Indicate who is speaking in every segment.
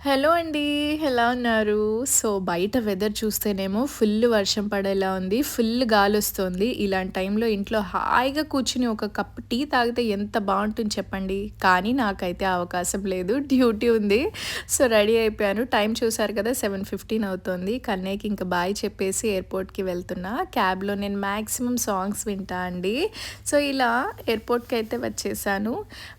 Speaker 1: Hello అండి. ఎలా ఉన్నారు? సో, బయట వెదర్ చూస్తేనేమో ఫుల్ వర్షం పడేలా ఉంది. ఫుల్ గాలొస్తోంది. ఇలాంటి టైంలో ఇంట్లో హాయిగా కూర్చొని ఒక కప్ టీ తాగితే ఎంత బావుంటుంది చెప్పండి. కానీ నాకైతే ఆ అవకాశం లేదు. డ్యూటీ ఉంది. సో, రెడీ అయిపోయాను. టైం చూసారు కదా! 7:15 అవుతోంది. కన్నయ్యకి ఇంక బాయ్ చెప్పేసి ఎయిర్‌పోర్ట్‌కి వెళ్తున్నా. క్యాబ్‌లో నేను మాక్సిమం సాంగ్స్ వింటా అండి. సో, ఇలా ఎయిర్‌పోర్ట్‌కైతే వచ్చేసాను.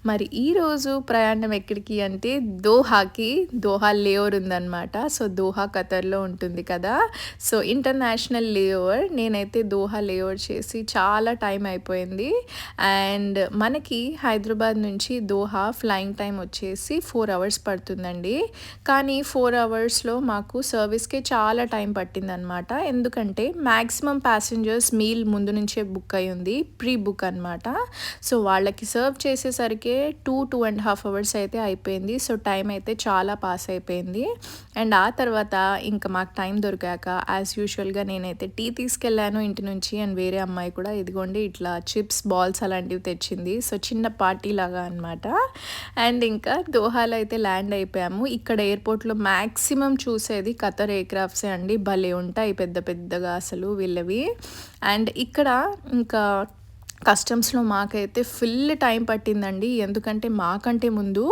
Speaker 1: మరి ఈరోజు ప్రయాణం ఎక్కడికి అంటే దోహాకి. దోహా లేఓవర్ ఉందనమాట. సో, దోహా ఖతర్‌లో ఉంటుంది కదా! So, international layover. నేనైతే దోహా లేఓవర్ చేసి చాలా టైం అయిపోయింది. అండ్ మనకి హైదరాబాద్ నుంచి దోహా ఫ్లయింగ్ టైమ్ వచ్చేసి 4 అవర్స్ పడుతుందండి. కానీ 4 అవర్స్‌లో మాకు సర్వీస్‌కే చాలా టైం పట్టిందనమాట. ఎందుకంటే మాక్సిమం ప్యాసింజర్స్ మీల్ ముందు నుంచే బుక్ అయ్యి ఉంది. ప్రీ బుక్ అనమాట. సో, వాళ్ళకి సర్వ్ చేసేసరికే 2.5 అవర్స్ అయితే అయిపోయింది. సో, టైం అయితే చాలా పాస్ అయిపోయింది. అండ్ ఆ తర్వాత ఇంకా మాకు టైం దొరికాక యాజ్ యూజువల్‌గా నేనైతే టీ తీసుకెళ్ళాను ఇంటి నుంచి. అండ్ వేరే అమ్మాయి కూడా ఇదిగోండి ఇట్లా చిప్స్, బాల్స్ అలాంటివి తెచ్చింది. సో, చిన్న పార్టీ లాగా అనమాట. అండ్ ఇంకా దోహాలో అయితే ల్యాండ్ అయిపోయాము. ఇక్కడ ఎయిర్‌పోర్ట్‌లో మాక్సిమం చూసేది ఖతర్ ఎయిర్‌క్రాఫ్ట్సే అండి. భలే ఉంటాయి పెద్ద పెద్దగా అసలు వీళ్ళవి. అండ్ ఇక్కడ ఇంకా కస్టమ్స్‌లో మాకైతే ఫుల్ టైం పట్టిందండి. ఎందుకంటే మాకంటే ముందు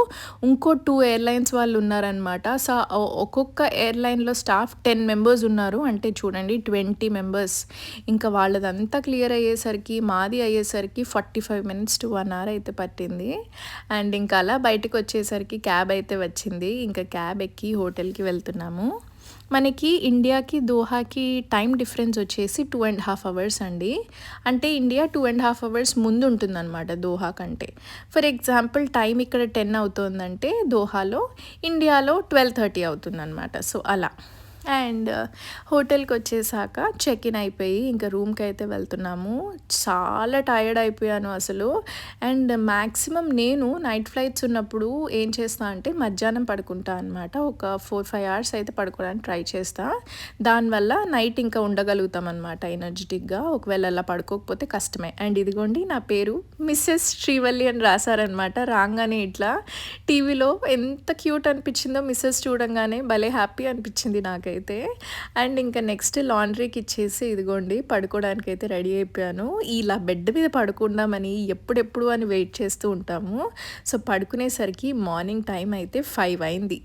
Speaker 1: ఇంకో 2 ఎయిర్‌లైన్స్ వాళ్ళు ఉన్నారనమాట. సో, ఒక్కొక్క ఎయిర్‌లైన్‌లో స్టాఫ్ 10 మెంబర్స్ ఉన్నారు. అంటే చూడండి 20 మెంబర్స్. ఇంకా వాళ్ళదంతా క్లియర్ అయ్యేసరికి మాది అయ్యేసరికి 45 మినిట్స్ టు 1 అవర్ అయితే పట్టింది. అండ్ ఇంకా అలా బయటకొచ్చేసరికి క్యాబ్ అయితే వచ్చింది. ఇంకా క్యాబ్ ఎక్కి హోటల్‌కి వెళ్తున్నాము. మనకి ఇండియాకి, దోహాకి టైమ్ డిఫరెన్స్ వచ్చేసి 2.5 అవర్స్ అండి. అంటే ఇండియా 2.5 అవర్స్ ముందుంటుందనమాట దోహా కంటే. ఫర్ ఎగ్జాంపుల్ టైం ఇక్కడ 10 అవుతోందంటే దోహాలో, ఇండియాలో 12:30 అవుతుందనమాట. సో, అలా. అండ్ హోటల్‌కొచ్చేసాక చెక్ ఇన్ అయిపోయి ఇంకా రూమ్‌కైతే వెళ్తున్నాము. చాలా టైర్డ్ అయిపోయాను అసలు. అండ్ మాక్సిమం నేను నైట్ ఫ్లైట్స్ ఉన్నప్పుడు ఏం చేస్తా అంటే మధ్యాహ్నం పడుకుంటా అనమాట. ఒక 4, 5 అవర్స్ అయితే పడుకోవడానికి ట్రై చేస్తా. దానివల్ల నైట్ ఇంకా ఉండగలుగుతామనమాట ఎనర్జిటిక్‌గా. ఒకవేళ అలా పడుకోకపోతే కష్టమే. అండ్ ఇదిగోండి నా పేరు మిసెస్ శ్రీవల్లి అని రాసారనమాట. రాంగానే ఇట్లా టీవీలో ఎంత క్యూట్ అనిపించిందో మిసెస్ చూడంగానే భలే హ్యాపీ అనిపించింది నాకైతే. అండ్ ఇంకా నెక్స్ట్ లాండ్రీకి ఇచ్చేసి ఇదిగోండి పడుకోవడానికైతే రెడీ అయిపోయాను. ఇలా బెడ్ మీద పడుకుందామని ఎప్పుడెప్పుడు అని వెయిట్ చేస్తూ ఉంటాము. సో, పడుకునేసరికి మార్నింగ్ టైం అయితే 5 అయింది.